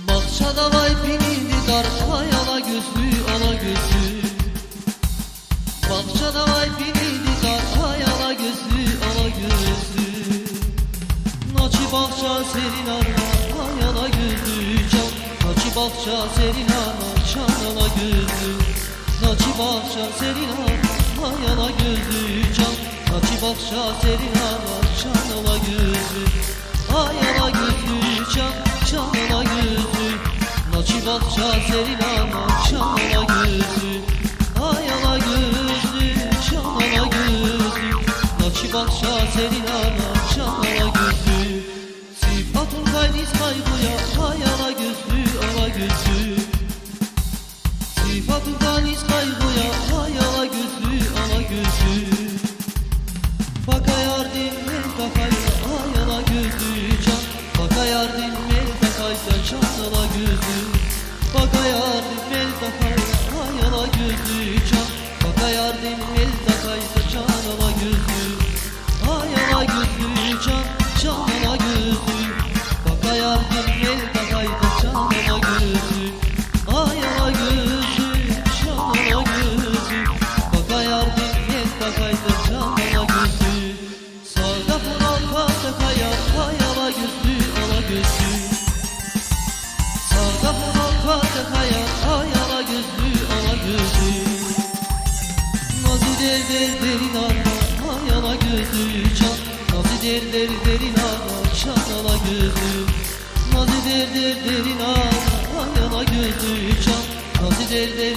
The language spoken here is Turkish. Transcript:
Bahçada vay piniydi dar, vay ala gözlü, ala gözlü. Bahçada vay piniydi dar, vay ala gözlü, ala gözlü. Naçi bahçe serin ana, vay ala gözlü can. Naçi bahçe serin ana, can ala gözlü. Naçi bahçe serin ana, vay ala gözlü can. Naçi bahçe serin ana, can ala gözlü. Ay ala gözlü can, can ala gözlü. Naçi bahçe serin ana, can ala gözlü. Ay ala gözlü, can ala gözlü. Naçi bahçe serin ana, can ala gözlü. Sifatun gayriz kaygıya, ay ala gözlü, ala gözlü. Sifatun gayriz kaygıya, ay ala gözlü, ala gözlü. Baka yardım el takaysa, ay ala gözlü can. Baka yardım el takaysa, can ala gözlü. Baka yardım el takaysa, ay ala gözlü can. Baka yardım el takaysa, can ala gözlü. Ay ala gözlü can, can ala gözlü. Baka yardım el takaysa, can ala gözlü. Ay ala gözlü, can ala gözlü. Baka yardım el takaysa, can ala gözlü. Sağda fural takaya, ay ala gözlü, ala gözlü. Sağda fural takaya, ay ala gözlü, ala gözlü. Nazi der der derin ana, ay ala gözlü can. Nazi der der derin ana, can ala gözlü. Nazi der der derin ana, ay ala gözlü can. Nazi der der